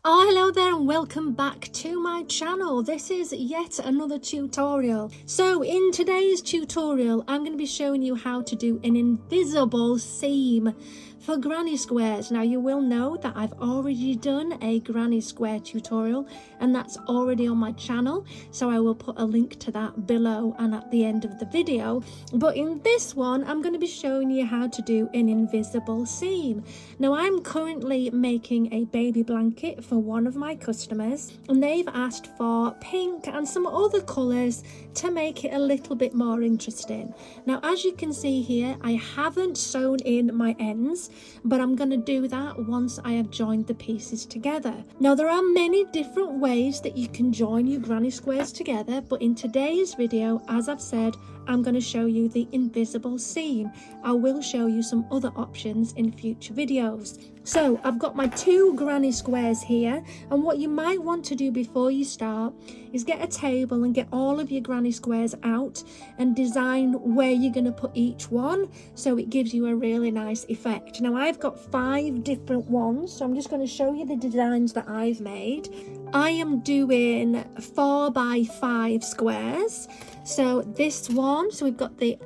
Oh, hello there and welcome back to my channel. This is yet another tutorial. So in today's tutorial, I'm going to be showing you how to do an invisible seam for granny squares. Now you will know that I've already done a granny square tutorial and that's already on my channel. So I will put a link to that below and at the end of the video. But in this one, I'm going to be showing you how to do an invisible seam. Now I'm currently making a baby blanket for one of my customers and they've asked for pink and some other colours to make it a little bit more interesting. Now as you can see here, I haven't sewn in my ends, but I'm going to do that once I have joined the pieces together. Now there are many different ways that you can join your granny squares together, but in today's video, as I've said, I'm going to show you the invisible seam. I will show you some other options in future videos. So I've got my two granny squares here, and what you might want to do before you start is get a table and get all of your granny squares out and design where you're going to put each one so it gives you a really nice effect. Now I've got 5 different ones, so I'm just going to show you the designs that I've made. I am doing 4 by 5 squares. So this one, so we've got the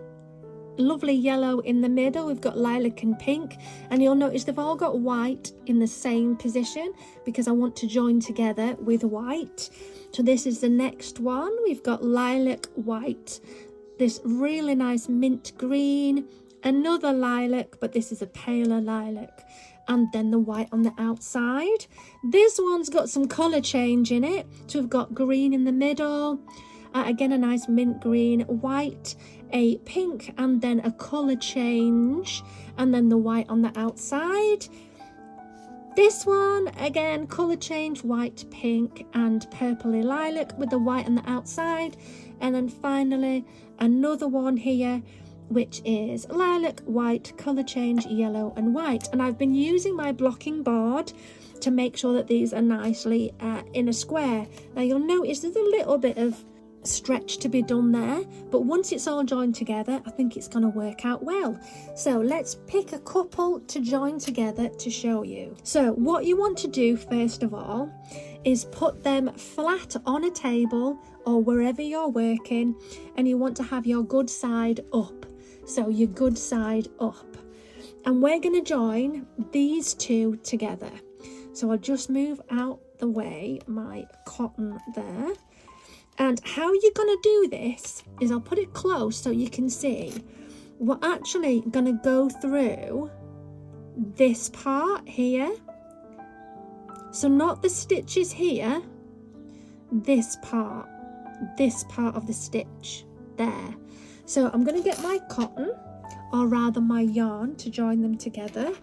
lovely yellow in the middle, we've got lilac and pink, and you'll notice they've all got white in the same position because I want to join together with white. So this is the next one. We've got lilac, white, this really nice mint green, another lilac, but this is a paler lilac, and then the white on the outside. This one's got some colour change in it, so we've got green in the middle, again a nice mint green, white, a pink, and then a colour change, and then the white on the outside. This one, again, colour change, white, pink, and purpley lilac with the white on the outside. And then finally, another one here, which is lilac, white, colour change, yellow, and white. And I've been using my blocking board to make sure that these are nicely in a square. Now you'll notice there's a little bit of stretch to be done there, but once it's all joined together, I think it's going to work out well. So let's pick a couple to join together to show you. So what you want to do first of all is put them flat on a table or wherever you're working, and you want to have your good side up. So your good side up, and we're going to join these two together. So I'll just move out the way my cotton there. And how you're going to do this is I'll put it close so you can see. We're actually going to go through this part here. So not the stitches here, this part of the stitch there. So I'm going to get my cotton, or rather my yarn, to join them together.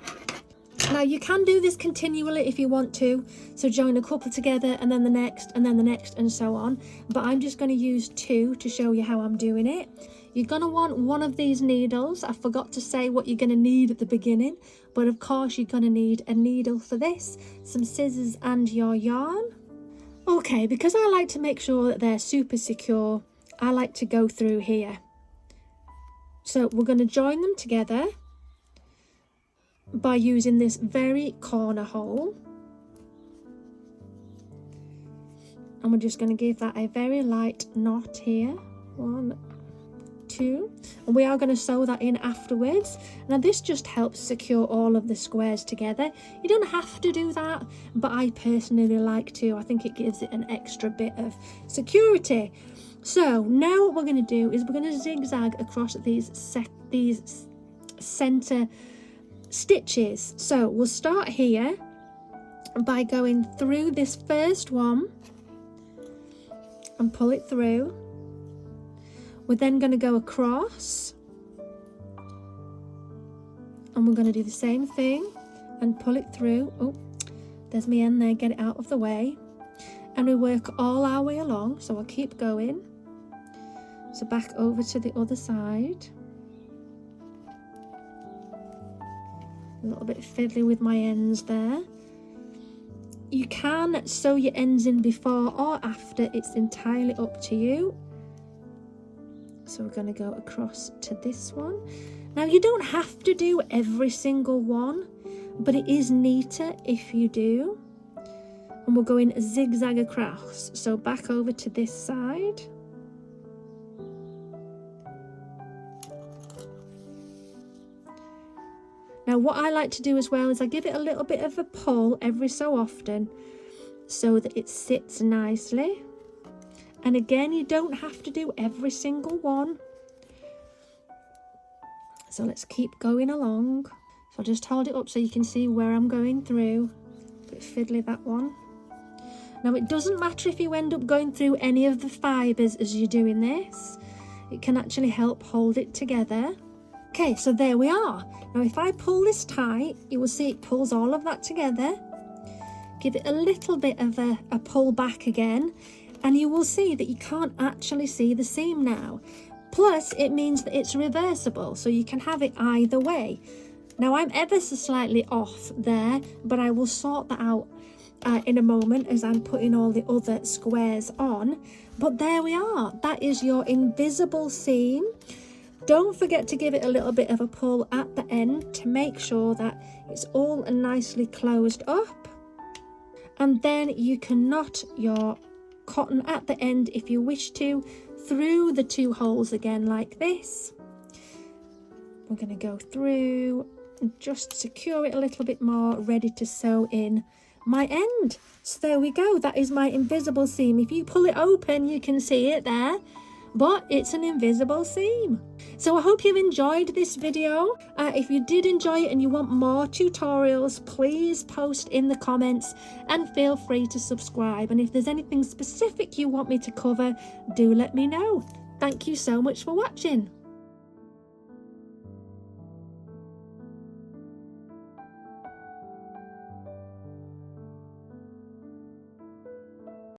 Now you can do this continually if you want to, so join a couple together and then the next and then the next and so on, but I'm just going to use 2 to show you how I'm doing it. You're going to want one of these needles. I forgot to say what you're going to need at the beginning, but of course you're going to need a needle for this, some scissors, and your yarn. Okay, because I like to make sure that they're super secure, I like to go through here. So we're going to join them together by using this very corner hole, and we're just going to give that a very light knot here. 1, 2, and we are going to sew that in afterwards. Now this just helps secure all of the squares together. You don't have to do that, but I personally like to. I think it gives it an extra bit of security. So now what we're going to do is we're going to zigzag across these center stitches. So we'll start here by going through this first one and pull it through. We're then going to go across and we're going to do the same thing and pull it through. Oh, there's my end there, get it out of the way. And we work all our way along, so I'll keep going. So back over to the other side. A little bit fiddly with my ends there. You can sew your ends in before or after, it's entirely up to you. So we're going to go across to this one. Now you don't have to do every single one, but it is neater if you do. and we're going zigzag across. So back over to this side. Now what I like to do as well is I give it a little bit of a pull every so often so that it sits nicely. And again, you don't have to do every single one. So let's keep going along. So I'll just hold it up so you can see where I'm going through. A bit fiddly, that one. Now it doesn't matter if you end up going through any of the fibres as you're doing this. It can actually help hold it together. Okay, so there we are. Now if I pull this tight, you will see it pulls all of that together. Give it a little bit of a pull back again, and you will see that you can't actually see the seam now. Plus, it means that it's reversible, so you can have it either way. Now I'm ever so slightly off there, but I will sort that out in a moment as I'm putting all the other squares on. But there we are. That is your invisible seam. Don't forget to give it a little bit of a pull at the end to make sure that it's all nicely closed up. And then you can knot your cotton at the end if you wish to through the 2 holes again like this. We're going to go through and just secure it a little bit more, ready to sew in my end. So there we go. That is my invisible seam. If you pull it open, you can see it there. But it's an invisible seam. So I hope you've enjoyed this video. If you did enjoy it and you want more tutorials, please post in the comments and feel free to subscribe. And if there's anything specific you want me to cover, do let me know. Thank you so much for watching.